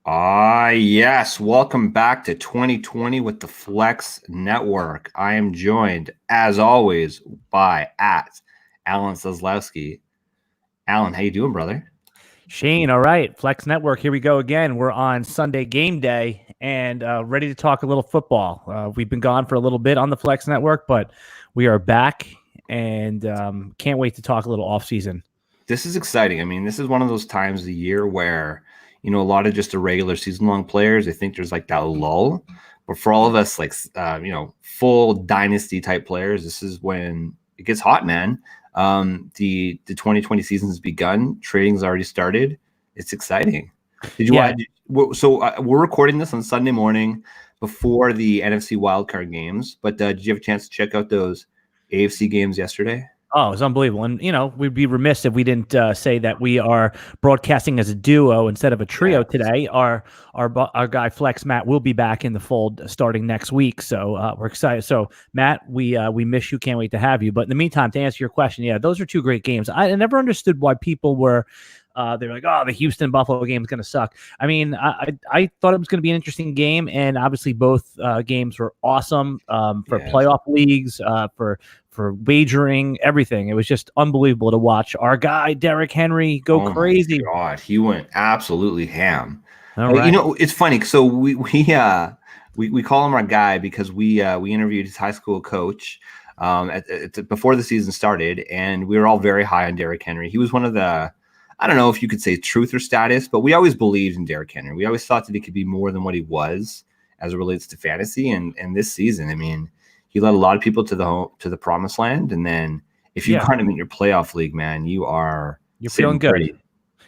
Yes. Welcome back to 2020 with the Flex Network. I am joined, as always, by Alan Zaslowski. Alan, how you doing, brother? Shane, all right. Flex Network, here we go again. We're on Sunday game day and ready to talk a little football. We've been gone for a little bit on the Flex Network, but we are back and can't wait to talk a little off season. This is exciting. I mean, this is one of those times of the year where, a lot of just the regular season long players, I think there's like that lull. But for all of us, like, full dynasty type players, this is when it gets hot, man. The 2020 season has begun. Trading's already started. It's exciting. Did you watch? So we're recording this on Sunday morning before the NFC wildcard games. But did you have a chance to check out those AFC games yesterday? Oh, it was unbelievable. And, we'd be remiss if we didn't say that we are broadcasting as a duo instead of a trio today. Our guy Flex Matt will be back in the fold starting next week. So we're excited. So Matt, we miss you. Can't wait to have you. But in the meantime, to answer your question, those are two great games. I never understood why people were they're like, oh, the Houston Buffalo game is going to suck. I mean, I thought it was going to be an interesting game, and obviously both games were awesome for playoff leagues, for wagering, everything. It was just unbelievable to watch our guy Derrick Henry go crazy. God, he went absolutely ham. All right. It's funny. So we call him our guy because we interviewed his high school coach before the season started, and we were all very high on Derrick Henry. He was one of the, I don't know if you could say truth or status, but we always believed in Derrick Henry. We always thought that he could be more than what he was as it relates to fantasy. And this season, I mean, he led a lot of people to the promised land. And then if you kind of in your playoff league, man, you're feeling good.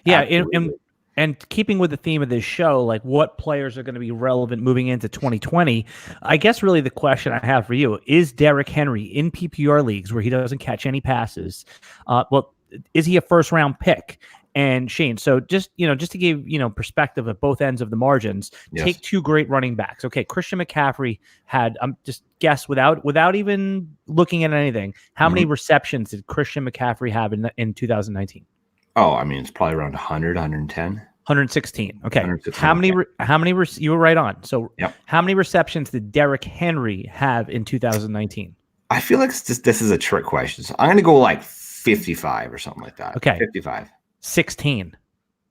And keeping with the theme of this show, like what players are going to be relevant moving into 2020, I guess really the question I have for you is Derrick Henry in PPR leagues where he doesn't catch any passes. Is he a first round pick? And Shane, so just to give perspective at both ends of the margins, take two great running backs. Okay, Christian McCaffrey had just guess without even looking at anything, how many receptions did Christian McCaffrey have in 2019? Oh, I mean, it's probably around 100, 110. 116. Okay. 116, how many you were right on. So how many receptions did Derrick Henry have in 2019? I feel like this is a trick question. So I'm going to go like 55 or something like that. Okay. 55. 16.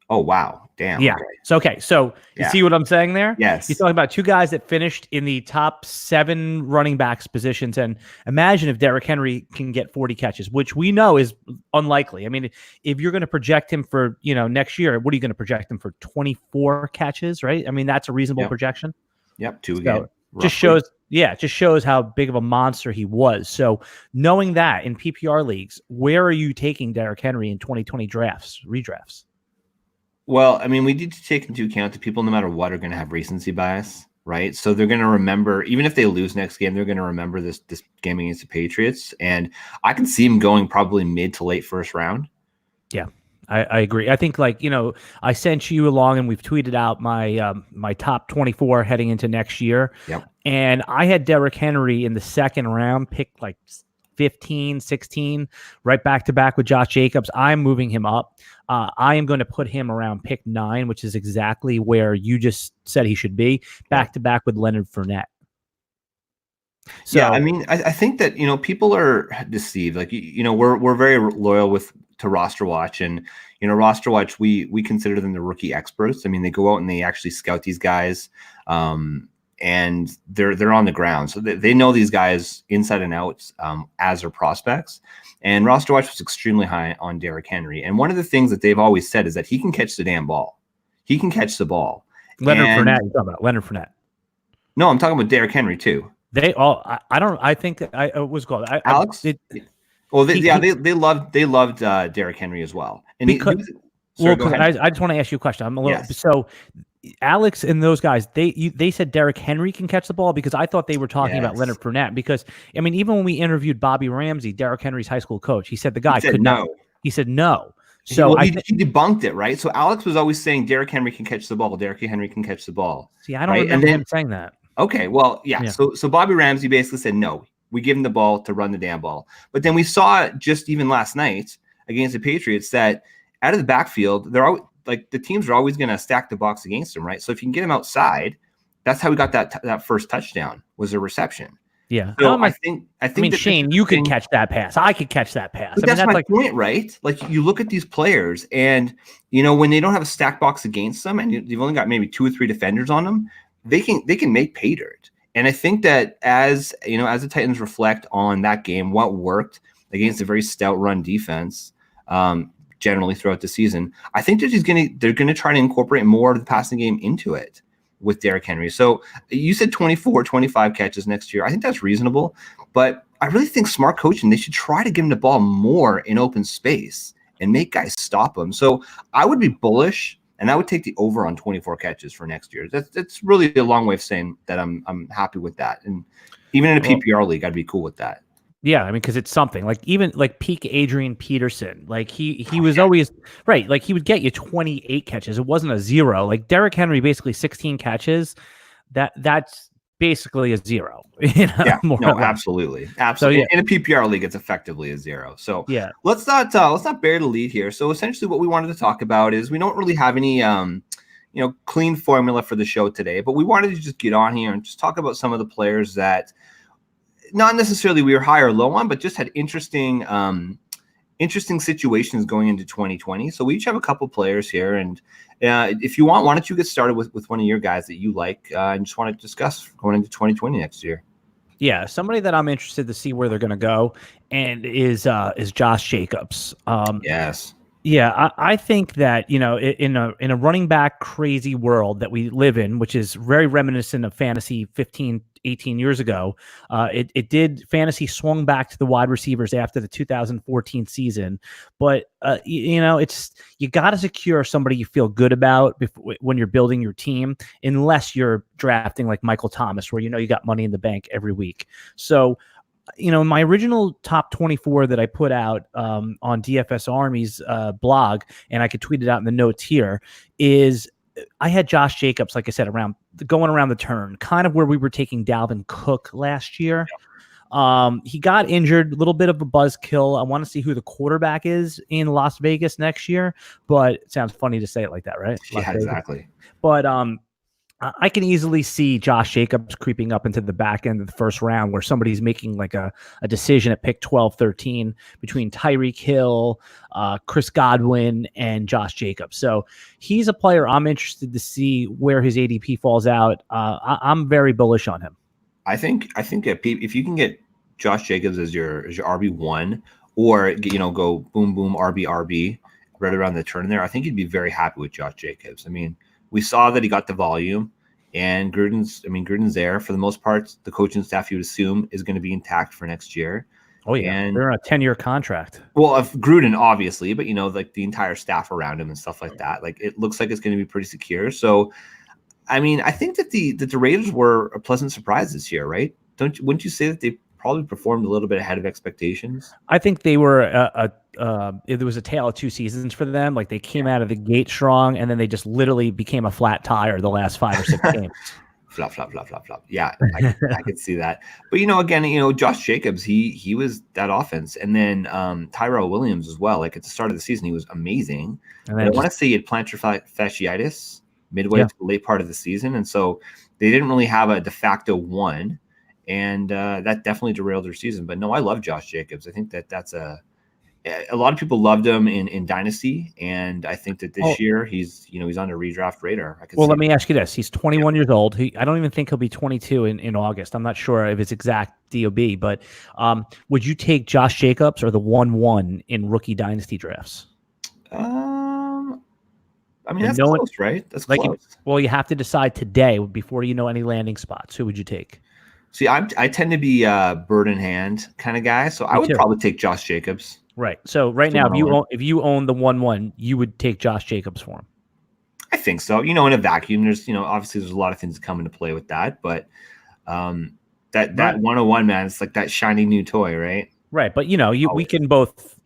Oh, wow. Damn. Yeah. Okay. So you see what I'm saying there? Yes. You're talking about two guys that finished in the top 7 running backs positions. And imagine if Derrick Henry can get 40 catches, which we know is unlikely. I mean, if you're going to project him for, next year, what are you going to project him for? 24 catches, right? I mean, that's a reasonable projection. Yep. 2 again. Just shows how big of a monster he was. So knowing that in PPR leagues, where are you taking Derrick Henry in 2020 redrafts? Well, I mean, we need to take into account that people, no matter what, are going to have recency bias, right? So they're going to remember, even if they lose next game, they're going to remember this game against the Patriots. And I can see him going probably mid to late first round. Yeah. I agree. I think I sent you along and we've tweeted out my top 24 heading into next year. Yep. And I had Derrick Henry in the second round, picked like 15, 16, right back to back with Josh Jacobs. I'm moving him up. I am going to put him around pick 9, which is exactly where you just said he should be, back to back with Leonard Fournette. So, yeah, I mean, I think that, people are deceived. Like, we're very loyal to Roster Watch, and, Roster Watch, we consider them the rookie experts. I mean, they go out and they actually scout these guys, and they're on the ground. So they know these guys inside and out as their prospects. And Roster Watch was extremely high on Derrick Henry. And one of the things that they've always said is that he can catch the damn ball. He can catch the ball. Leonard Fournette, you're talking about Leonard Fournette. No, I'm talking about Derrick Henry too. They all. I think that what's called Alex. They loved Derrick Henry as well. And I just want to ask you a question. I'm a little so. Alex and those guys, they said Derrick Henry can catch the ball because I thought they were talking about Leonard Fournette because, I mean, even when we interviewed Bobby Ramsey, Derrick Henry's high school coach, he said the guy could not. He said no. So he debunked it, right? So Alex was always saying Derrick Henry can catch the ball. Derrick Henry can catch the ball. See, I don't remember him saying that. Okay, well, yeah. So Bobby Ramsey basically said no. We give him the ball to run the damn ball. But then we saw just even last night against the Patriots that out of the backfield, like the teams are always going to stack the box against him, right? So if you can get him outside, that's how we got that first touchdown was a reception. Yeah. So I think Shane, you could catch that pass. I could catch that pass. But that's my point, right? Like you look at these players, and when they don't have a stack box against them, and you've only got maybe 2 or 3 defenders on them, they can make pay dirt. And I think that as the Titans reflect on that game, what worked against a very stout run defense, generally throughout the season, I think that they're gonna try to incorporate more of the passing game into it with Derrick Henry. So you said 24, 25 catches next year. I think that's reasonable, but I really think smart coaching, they should try to give him the ball more in open space and make guys stop him. So I would be bullish, and I would take the over on 24 catches for next year. That's really a long way of saying that I'm happy with that. And even in a PPR league, I'd be cool with that. Yeah, I mean, because it's something like even like peak Adrian Peterson, like he was always right. Like he would get you 28 catches. It wasn't a 0. Like Derrick Henry, basically 16 catches. That's basically a 0. Yeah, no, absolutely. So, yeah. In a PPR league, it's effectively a 0. So yeah, let's not bury the lead here. So essentially, what we wanted to talk about is we don't really have any clean formula for the show today, but we wanted to just get on here and just talk about some of the players that not necessarily we were high or low on, but just had interesting situations going into 2020. So we each have a couple players here, and if you want, why don't you get started with one of your guys that you like and just want to discuss going into 2020 next year? Yeah, somebody that I'm interested to see where they're going to go, and is Josh Jacobs. Yes. Yeah, I think that in a running back crazy world that we live in, which is very reminiscent of fantasy 15, 18 years ago, fantasy swung back to the wide receivers after the 2014 season. But it's you got to secure somebody you feel good about when you're building your team, unless you're drafting like Michael Thomas, where you got money in the bank every week. So. My original top 24 that I put out on DFS Army's blog, and I could tweet it out in the notes here, is I had Josh Jacobs, like I said, going around the turn, kind of where we were taking Dalvin Cook last year. Yeah. He got injured, a little bit of a buzzkill. I want to see who the quarterback is in Las Vegas next year, but it sounds funny to say it like that, right? Yeah, exactly. But I can easily see Josh Jacobs creeping up into the back end of the first round, where somebody's making like a decision at pick 12, 13 between Tyreek Hill, Chris Godwin, and Josh Jacobs. So he's a player I'm interested to see where his ADP falls out. I'm very bullish on him. I think if you can get Josh Jacobs as your RB1, or go boom boom RB right around the turn there, I think you'd be very happy with Josh Jacobs. I mean, we saw that he got the volume, and Gruden's there for the most part. The coaching staff, you would assume, is going to be intact for next year. Oh yeah, and they're on a 10-year contract. Well, of Gruden, obviously, but like the entire staff around him and stuff like that. Like it looks like it's going to be pretty secure. So, I mean, I think that the Raiders were a pleasant surprise this year, right? Wouldn't you say that they probably performed a little bit ahead of expectations? I think they were it was a tale of 2 seasons for them. Like they came out of the gate strong, and then they just literally became a flat tire the last 5 or 6 games. Flop. Yeah, I could see that. But again, Josh Jacobs, he was that offense, and then Tyrell Williams as well. Like at the start of the season, he was amazing. And I want to say he had plantar fasciitis midway to the late part of the season, and so they didn't really have a de facto 1. And that definitely derailed their season. But no, I love Josh Jacobs. I think that's a lot of people loved him in Dynasty, and I think that this year he's on a redraft radar. Let me ask you this: he's 21 years old. I don't even think he'll be 22 in August. I'm not sure of his exact DOB, but would you take Josh Jacobs or the 1-1 in rookie Dynasty drafts? I mean, that's close, right? That's close. Well, you have to decide today before you know any landing spots. Who would you take? See, I tend to be a bird in hand kind of guy, so I would probably take Josh Jacobs. Right. So right now, if you own the 1-1, you would take Josh Jacobs for him. I think so. In a vacuum, there's obviously there's a lot of things that come into play with that, but that 101, man, it's like that shiny new toy, right? Right. But we can both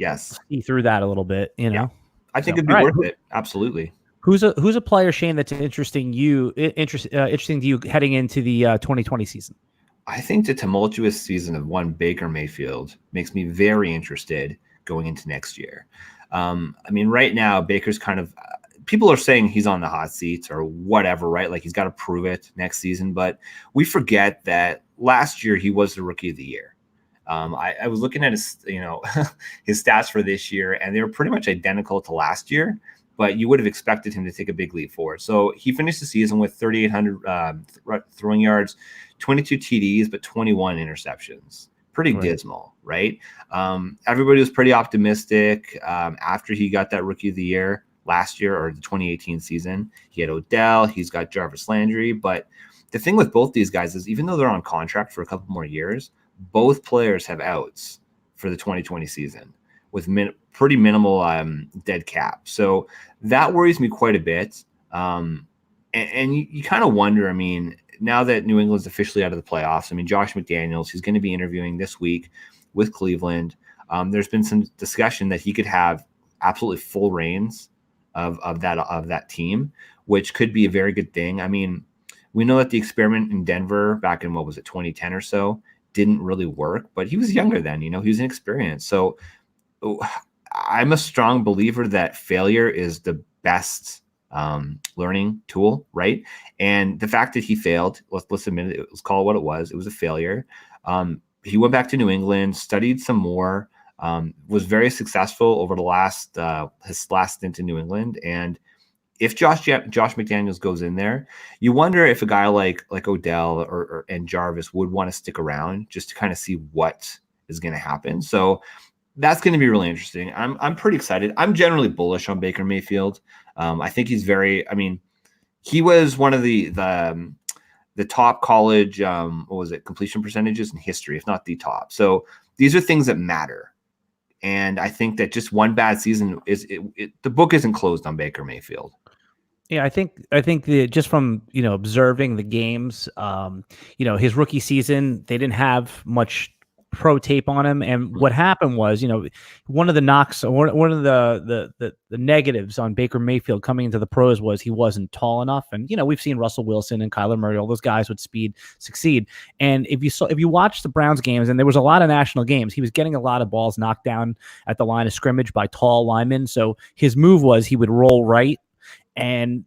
see through that a little bit. Yeah. I think it'd be worth it. Absolutely. Who's a player, Shane, that's interesting to you heading into the 2020 season? I think the tumultuous season of one Baker Mayfield makes me very interested going into next year. I mean, right now, Baker's kind of people are saying he's on the hot seat or whatever, right? Like he's got to prove it next season. But we forget that last year he was the rookie of the year. I was looking at his, his stats for this year, and they were pretty much identical to last year. But you would have expected him to take a big leap forward. So he finished the season with 3,800 throwing yards, 22 TDs, but 21 interceptions. Pretty dismal, right? Everybody was pretty optimistic after he got that rookie of the year last year, or the 2018 season. He had Odell, he's got Jarvis Landry. But the thing with both these guys is even though they're on contract for a couple more years, both players have outs for the 2020 season with pretty minimal dead cap. So that worries me quite a bit. And you kind of wonder, I mean, now that New England's officially out of the playoffs, I mean, Josh McDaniels, he's going to be interviewing this week with Cleveland. There's been some discussion that he could have absolutely full reins of that team, which could be a very good thing. I mean, we know that the experiment in Denver back in, 2010 or so, didn't really work, but he was younger then, he was inexperienced. So I'm a strong believer that failure is the best learning tool, right? And the fact that he failed, let's admit it, let's call it what it was. It was a failure. He went back to New England, studied some more, was very successful over the his last stint in New England. And if Josh McDaniels goes in there, you wonder if a guy like Odell and Jarvis would want to stick around just to kind of see what is going to happen. So that's going to be really interesting. I'm pretty excited. I'm generally bullish on Baker Mayfield. I think he's he was one of the top college, completion percentages in history, if not the top. So these are things that matter. And I think that just one bad season the book isn't closed on Baker Mayfield. Yeah, I think just from observing the games, his rookie season, they didn't have much pro tape on him, and what happened was, one of the knocks, one of the negatives on Baker Mayfield coming into the pros was he wasn't tall enough, and we've seen Russell Wilson and Kyler Murray, all those guys with speed succeed. And if you watch the Browns games, and there was a lot of national games, he was getting a lot of balls knocked down at the line of scrimmage by tall linemen. So his move was he would roll right. And,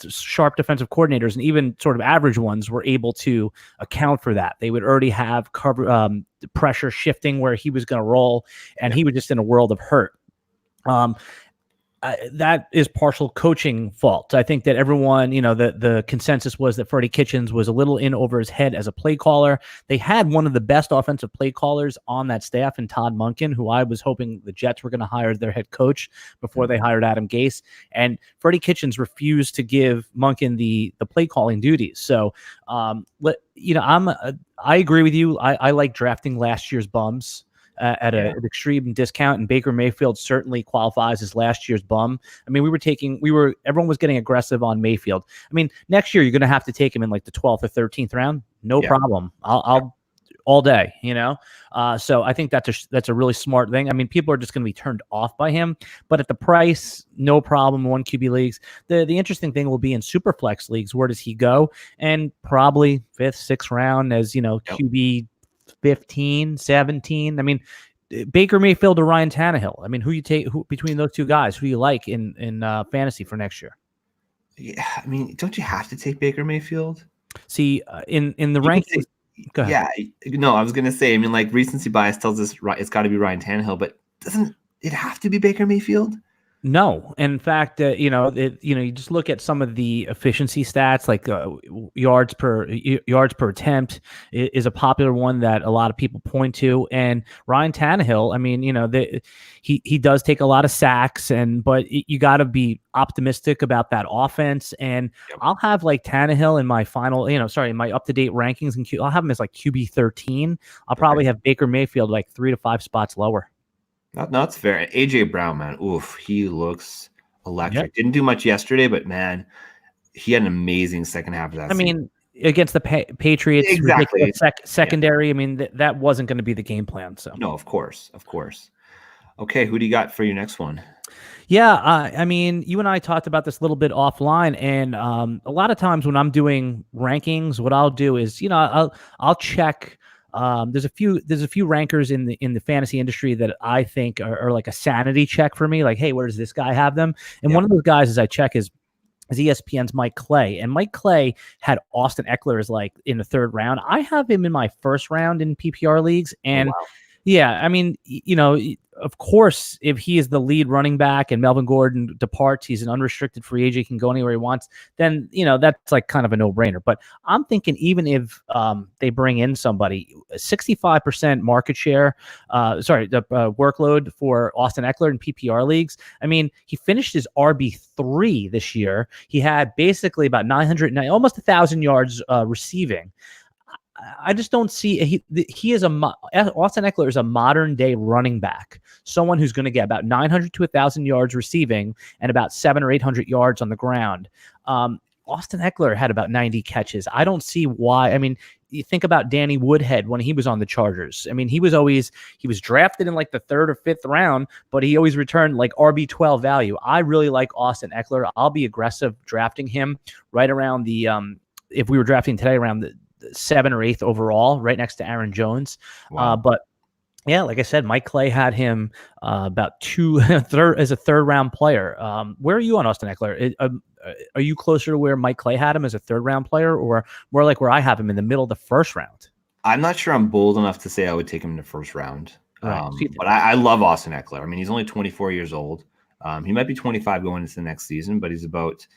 sharp defensive coordinators and even sort of average ones were able to account for that. They would already have pressure shifting where he was going to roll, and he was just in a world of hurt. That is partial coaching fault. I think that everyone, the consensus was that Freddie Kitchens was a little in over his head as a play caller. They had one of the best offensive play callers on that staff in Todd Monken, who I was hoping the Jets were going to hire as their head coach before they hired Adam Gase. And Freddie Kitchens refused to give Monken the play calling duties. So, I agree with you. I like drafting last year's bums at an extreme discount, and Baker Mayfield certainly qualifies as last year's bum. I mean, everyone was getting aggressive on Mayfield. I mean, next year you're going to have to take him in like the 12th or 13th round. No problem. I'll all day, So I think that's a really smart thing. I mean, people are just going to be turned off by him, but at the price, no problem. 1 QB leagues. The interesting thing will be in super flex leagues. Where does he go? And probably 5th, 6th round as, QB 15, 17. I mean, Baker Mayfield or Ryan Tannehill. I mean, who you take between those two guys? Who you like in fantasy for next year? Yeah, I mean, don't you have to take Baker Mayfield? See, in the rankings. Go ahead. Yeah, no, I was gonna say. I mean, like recency bias tells us it's got to be Ryan Tannehill, but doesn't it have to be Baker Mayfield? No, in fact, you just look at some of the efficiency stats, like yards per attempt is a popular one that a lot of people point to. And Ryan Tannehill, I mean, he does take a lot of sacks, but you got to be optimistic about that offense. And I'll have like Tannehill in my final, in my up to date rankings, and I'll have him as like QB 13. I'll probably have Baker Mayfield like 3 to 5 spots lower. That's fair. AJ Brown, man, oof, he looks electric. Yep. Didn't do much yesterday, but man, he had an amazing second half of that. I mean, against the Patriots, exactly. Secondary. Yeah. I mean, that wasn't going to be the game plan. So no, of course. Okay, wwho do you got for your next one? Yeah, I mean, you and I talked about this a little bit offline, and a lot of times when I'm doing rankings, what I'll do is, I'll check There's a few rankers in the fantasy industry that I think are like a sanity check for me. Like, hey, where does this guy have them? And one of those guys, as I check, is ESPN's Mike Clay. And Mike Clay had Austin Eckler as like in the third round. I have him in my first round in PPR leagues. And yeah, I mean, of course, if he is the lead running back and Melvin Gordon departs, he's an unrestricted free agent, he can go anywhere he wants, then, that's like kind of a no-brainer. But I'm thinking even if they bring in somebody, 65% market share, workload for Austin Eckler in PPR leagues. I mean, he finished his RB3 this year. He had basically about 900, almost 1,000 yards receiving. I just don't see he is Austin Eckler is a modern day running back, someone who's going to get about 900 to 1,000 yards receiving and about 700 or 800 yards on the ground. Austin Eckler had about 90 catches. I don't see why. I mean, you think about Danny Woodhead when he was on the Chargers. I mean, he was drafted in like the third or fifth round, but he always returned like RB12 value. I really like Austin Eckler. I'll be aggressive drafting him right around the if we were drafting today around the 7th or 8th overall, right next to Aaron Jones. Wow. But yeah, like I said, Mike Clay had him about as a third round player. Where are you on Austin Eckler? Are you closer to where Mike Clay had him as a third round player, or more like where I have him in the middle of the first round? I'm not sure I'm bold enough to say I would take him in the first round. Right. But I love Austin Eckler. I mean, he's only 24 years old. He might be 25 going into the next season, but he's about,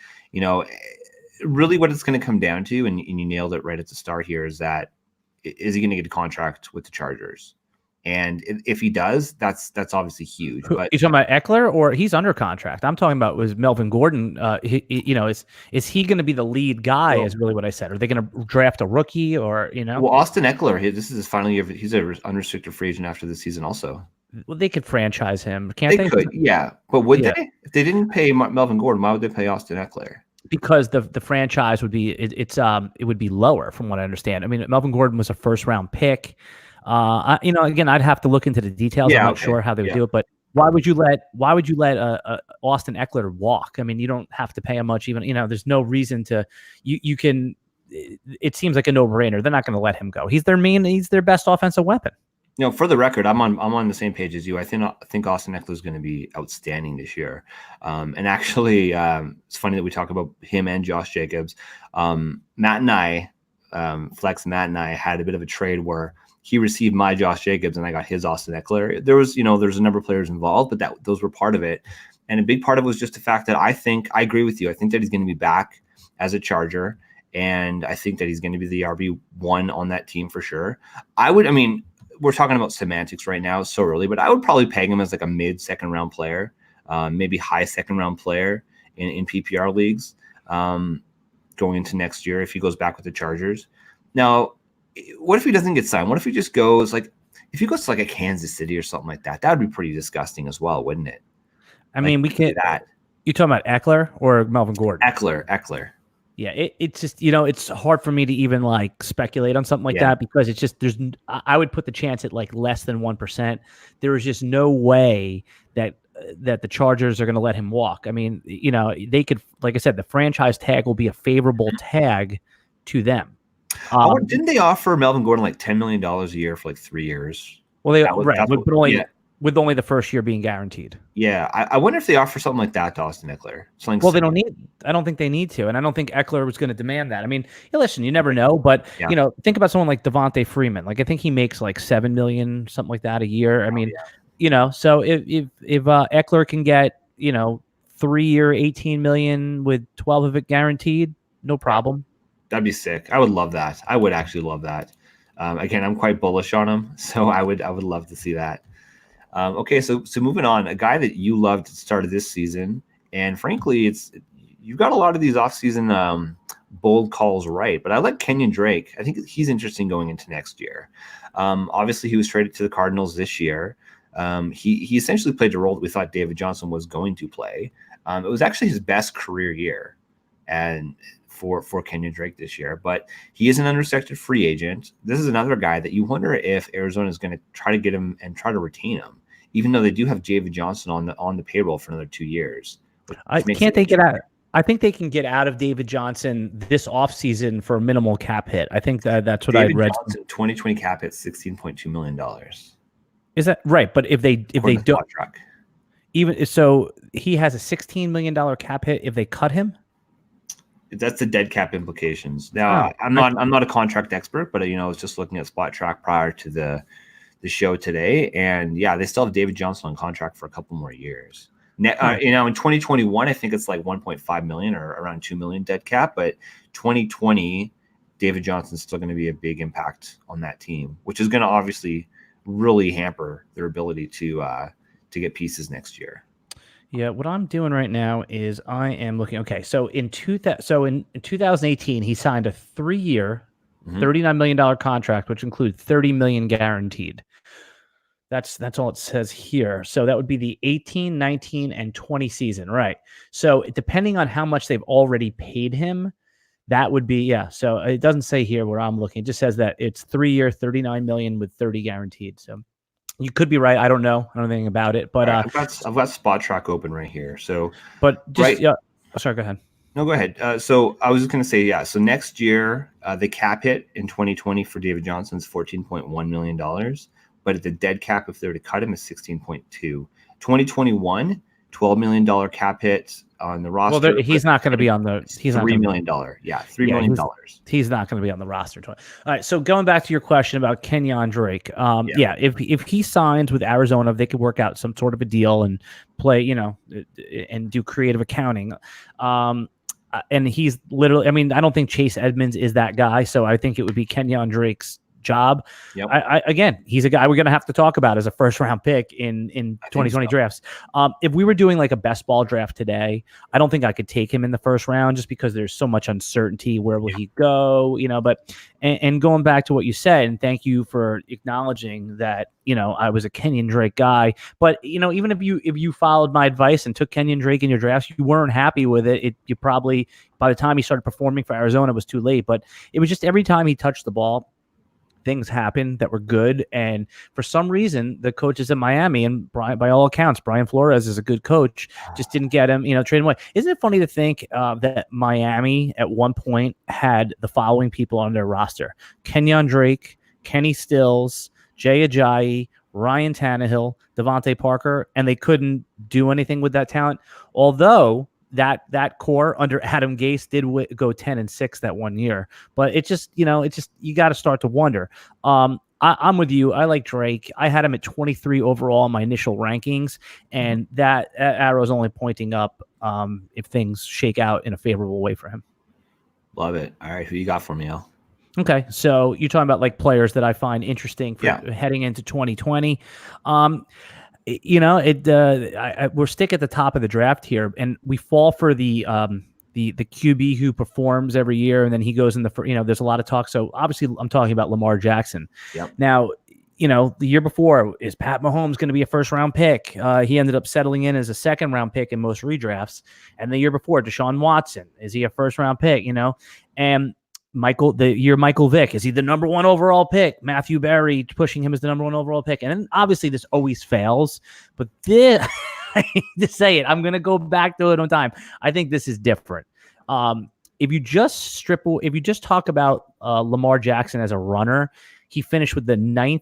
really what it's going to come down to, and you nailed it right at the start here, is he going to get a contract with the Chargers? And if he does, that's obviously huge. But you talking about Eckler, or he's under contract? I'm talking about was Melvin Gordon. Is he going to be the lead guy? Is really what I said. Are they going to draft a rookie, or Well, Austin Eckler, this is his final year. He's an unrestricted free agent after this season, also. Well, they could franchise him, can't they? They could, yeah. But would they? If they didn't pay Melvin Gordon, why would they pay Austin Eckler? Because the franchise would be it would be lower, from what I understand. I mean, Melvin Gordon was a first round pick. Again, I'd have to look into the details. I'm not sure how they would do it, but why would you let Austin Eckler walk? I mean, you don't have to pay him much. Even there's no reason to. You can. It seems like a no brainer. They're not going to let him go. He's their best offensive weapon. For the record, I'm on the same page as you. I think Austin Eckler is going to be outstanding this year. And actually, it's funny that we talk about him and Josh Jacobs. Matt and I had a bit of a trade where he received my Josh Jacobs and I got his Austin Eckler. There's a number of players involved, but those were part of it. And a big part of it was just the fact that I agree with you. I think that he's going to be back as a Charger, and I think that he's going to be the RB1 on that team for sure. We're talking about semantics right now, so early, but I would probably peg him as like a mid-second round player, maybe high second round player in PPR leagues going into next year if he goes back with the Chargers. Now, what if he doesn't get signed? What if he just goes if he goes to like a Kansas City or something like that? That would be pretty disgusting as well, wouldn't it? I mean, we can't. You talking about Eckler or Melvin Gordon? Eckler. Yeah, it's just it's hard for me to even like speculate on something like that, because it's just I would put the chance at like less than 1%. There is just no way that the Chargers are going to let him walk. I mean, they could, like I said, the franchise tag will be a favorable tag to them. Didn't they offer Melvin Gordon like $10 million a year for like 3 years? Well, with only the first year being guaranteed. Yeah, I wonder if they offer something like that to Austin Eckler. They don't need. I don't think they need to, and I don't think Eckler was going to demand that. I mean, listen, you never know, but think about someone like Devontae Freeman. Like I think he makes like $7 million, something like that a year. I mean, so if Eckler can get 3-year, $18 million with 12 of it guaranteed, no problem. That'd be sick. I would love that. I would actually love that. Again, I'm quite bullish on him, so I would love to see that. Okay, so moving on, a guy that you loved at the start of this season, and frankly, you've got a lot of these offseason bold calls right, but I like Kenyon Drake. I think he's interesting going into next year. Obviously, he was traded to the Cardinals this year. He essentially played the role that we thought David Johnson was going to play. It was actually his best career year, and for Kenyon Drake this year, but he is an unrestricted free agent. This is another guy that you wonder if Arizona is going to try to get him and try to retain him, even though they do have David Johnson on the payroll for another 2 years. Can't they get out? I think they can get out of David Johnson this offseason for a minimal cap hit. I think that's what David I'd read. Johnson 2020 cap hit $16.2 million. Is that right? But if they don't, Track. even so, he has a $16 million cap hit if they cut him. That's the dead cap implications. Now, I'm not a contract expert, but I was just looking at Spot Track prior to the show today, and yeah, they still have David Johnson on contract for a couple more years. In 2021, I think it's like 1.5 million or around 2 million dead cap, but 2020, David Johnson's still going to be a big impact on that team, which is going to obviously really hamper their ability to get pieces next year. Yeah, what I'm doing right now is I am looking. Okay, so in 2018, he signed a 3-year, $39 million contract, which includes $30 million guaranteed. That's all it says here. So that would be the 18, 19, and 20 season, right? So depending on how much they've already paid him, that would be, yeah. So it doesn't say here where I'm looking. It just says that it's 3-year, $39 million with 30 guaranteed. So you could be right. I don't know. I don't know anything about it. But I've got Spot Track open right here. So, but just yeah. Oh, sorry, go ahead. No, go ahead. So I was just going to say, yeah. So next year, the cap hit in 2020 for David Johnson is $14.1 million. But at the dead cap, if they were to cut him, is 16.2. 2021, $12 million cap hit on the roster. Well, he's not going to be on the. He's $3 million. Yeah, $3 million. He's not going to be on the roster. All right. So going back to your question about Kenyon Drake, if he signs with Arizona, if they could work out some sort of a deal and play, and do creative accounting. And he's literally. I mean, I don't think Chase Edmonds is that guy. So I think it would be Kenyon Drake's job. Yep. Again, he's a guy we're going to have to talk about as a first round pick in 2020 drafts. If we were doing like a best ball draft today, I don't think I could take him in the first round just because there's so much uncertainty. Where will he go? But going back to what you said, and thank you for acknowledging that, I was a Kenyon Drake guy, but even if you followed my advice and took Kenyon Drake in your drafts, you weren't happy with it. You probably, by the time he started performing for Arizona, it was too late, but it was just every time he touched the ball, things happened that were good. And for some reason, the coaches in Miami, and by all accounts, Brian Flores is a good coach, just didn't get him, trade him away. Isn't it funny to think that Miami at one point had the following people on their roster: Kenyon Drake, Kenny Stills, Jay Ajayi, Ryan Tannehill, Devontae Parker, and they couldn't do anything with that talent. Although that core under Adam Gase did go 10-6 that one year, but it just you got to start to wonder. I'm with you. I like Drake. I had him at 23 overall in my initial rankings, and that arrow is only pointing up if things shake out in a favorable way for him. Love it. All right, who you got for me, Al? Okay, so you're talking about like players that I find interesting for heading into 2020. We're stick at the top of the draft here, and we fall for the QB who performs every year, and then he goes in there's a lot of talk. So obviously, I'm talking about Lamar Jackson. Yep. Now, the year before, is Pat Mahomes going to be a first round pick? He ended up settling in as a second round pick in most redrafts. And the year before, Deshaun Watson, is he a first round pick? And Michael Vick, is he the number 1 overall pick? Matthew Berry pushing him as the number 1 overall pick. And then obviously this always fails, but this, I hate to say it, I'm going to go back to it on time. I think this is different. If you just talk about Lamar Jackson as a runner, he finished with the 9th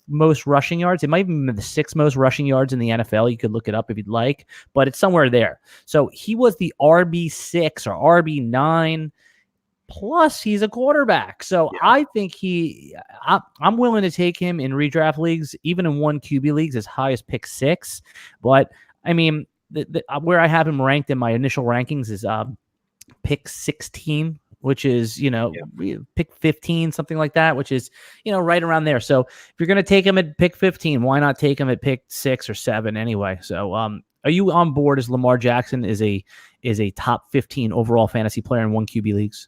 most rushing yards. It might even be the 6th most rushing yards in the NFL. You could look it up if you'd like, but it's somewhere there. So he was the RB6 or RB9. Plus, he's a quarterback. So I think I'm willing to take him in redraft leagues, even in 1 QB leagues, as high as pick 6. But, I mean, where I have him ranked in my initial rankings is pick 16, which is, pick 15, something like that, which is, right around there. So if you're going to take him at pick 15, why not take him at pick 6 or 7 anyway? So are you on board as Lamar Jackson is a top 15 overall fantasy player in 1 QB leagues?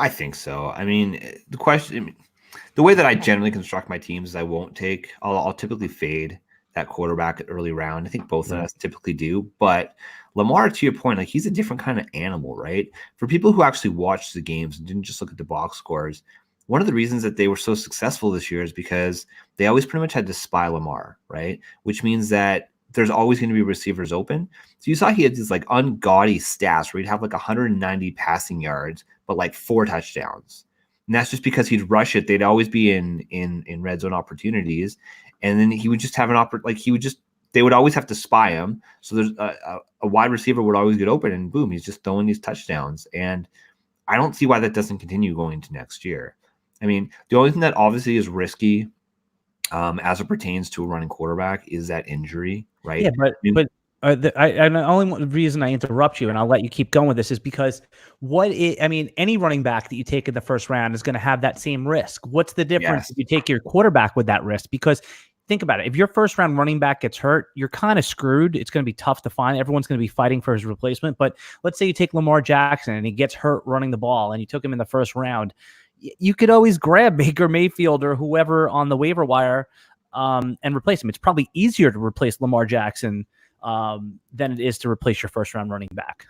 I think so. I mean, the way that I generally construct my teams is I'll typically fade that quarterback at early round. I think both of us typically do. But Lamar, to your point, like he's a different kind of animal, right? For people who actually watched the games and didn't just look at the box scores, one of the reasons that they were so successful this year is because they always pretty much had to spy Lamar, right? Which means that there's always going to be receivers open. So you saw he had these like ungaudy stats where he'd have like 190 passing yards, but like 4 touchdowns. And that's just because he'd rush it. They'd always be in red zone opportunities. And then he would just have they would always have to spy him. So there's a wide receiver would always get open, and boom, he's just throwing these touchdowns. And I don't see why that doesn't continue going into next year. I mean, the only thing that obviously is risky as it pertains to a running quarterback is that injury, right? Yeah, but the only reason I interrupt you, and I'll let you keep going with this, is because any running back that you take in the first round is going to have that same risk. What's the difference if you take your quarterback with that risk? Because think about it. If your first round running back gets hurt, you're kind of screwed. It's going to be tough to find. Everyone's going to be fighting for his replacement. But let's say you take Lamar Jackson and he gets hurt running the ball and you took him in the first round. You could always grab Baker Mayfield or whoever on the waiver wire and replace him. It's probably easier to replace Lamar Jackson than it is to replace your first round running back.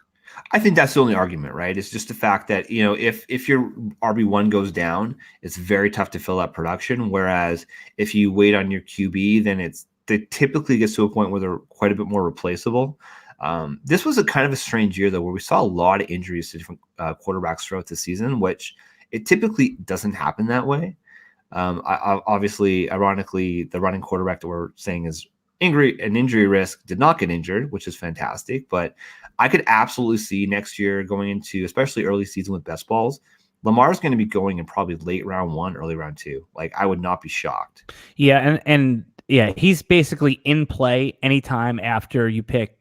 I think that's the only argument, right? It's just the fact that, you know, if your RB1 goes down, it's very tough to fill out production. Whereas if you wait on your QB, then it typically gets to a point where they're quite a bit more replaceable. This was a kind of a strange year, though, where we saw a lot of injuries to different quarterbacks throughout the season, which it typically doesn't happen that way. Obviously, ironically, the running quarterback that we're saying is an injury risk did not get injured, which is fantastic. But I could absolutely see next year going into, especially early season with best balls, Lamar's going to be going in probably late round 1, early round 2. Like, I would not be shocked. Yeah, and yeah, he's basically in play anytime after you pick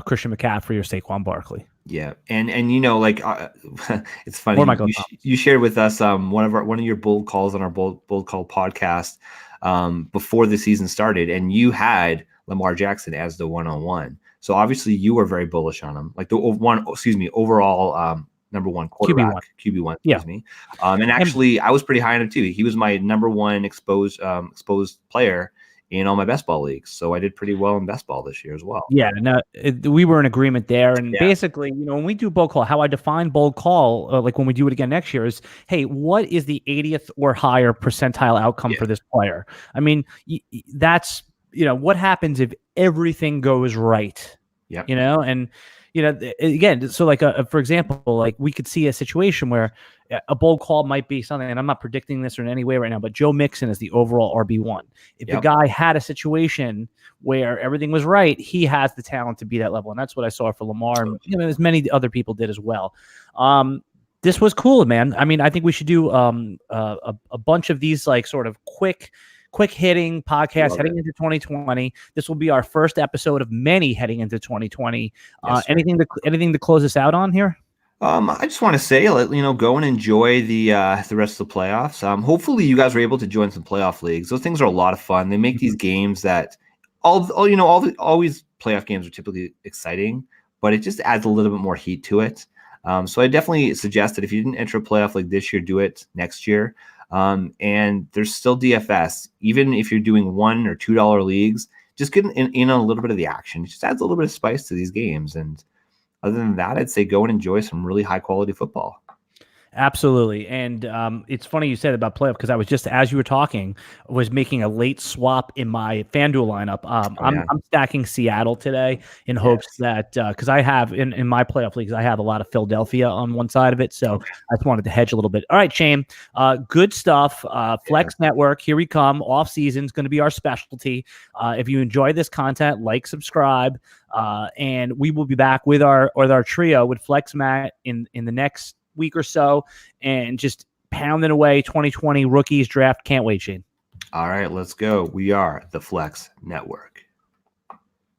Christian McCaffrey or Saquon Barkley. Yeah, and you know, like it's funny. You shared with us one of your bold calls on our bold call podcast before the season started, and you had Lamar Jackson as the 1-on-1. So obviously you were very bullish on him, like the overall number 1 quarterback, QB1. Excuse me. And actually, I was pretty high on him too. He was my number 1 exposed player in all my best ball leagues. So I did pretty well in best ball this year as well. Yeah, no, we were in agreement there. And basically, you know, when we do bold call, how I define bold call, like when we do it again next year, is, hey, what is the 80th or higher percentile outcome for this player? I mean, that's, you know, what happens if everything goes right? Yeah. You know, and, you know, again, so like, for example, like we could see a situation where a bold call might be something, and I'm not predicting this in any way right now, but Joe Mixon is the overall RB1. If the guy had a situation where everything was right, he has the talent to be that level. And that's what I saw for Lamar. And, you know, as many other people did as well. This was cool, man. I mean, I think we should do a bunch of these like sort of quick hitting podcasts heading into 2020. This will be our first episode of many heading into 2020. Yes, anything to close us out on here? I just want to say, go and enjoy the rest of the playoffs. Hopefully you guys are able to join some playoff leagues. Those things are a lot of fun. They make these games that always playoff games are typically exciting, but it just adds a little bit more heat to it. So I definitely suggest that if you didn't enter a playoff league this year, do it next year. And there's still DFS. Even if you're doing $1 or $2 leagues, just get in on a little bit of the action. It just adds a little bit of spice to these games. And other than that, I'd say go and enjoy some really high quality football. Absolutely. And it's funny you said about playoff, because I was just, as you were talking, was making a late swap in my FanDuel lineup. I'm stacking Seattle today in hopes that, because I have in my playoff leagues, I have a lot of Philadelphia on one side of it. So I just wanted to hedge a little bit. All right, Shane, good stuff. Flex Network, here we come. Off season is going to be our specialty. If you enjoy this content, like, subscribe, and we will be back with our trio with Flex Matt in the next week or so, and just pounding away 2020 rookies draft. Can't wait, Shane. All right, let's go. We are the Flex Network.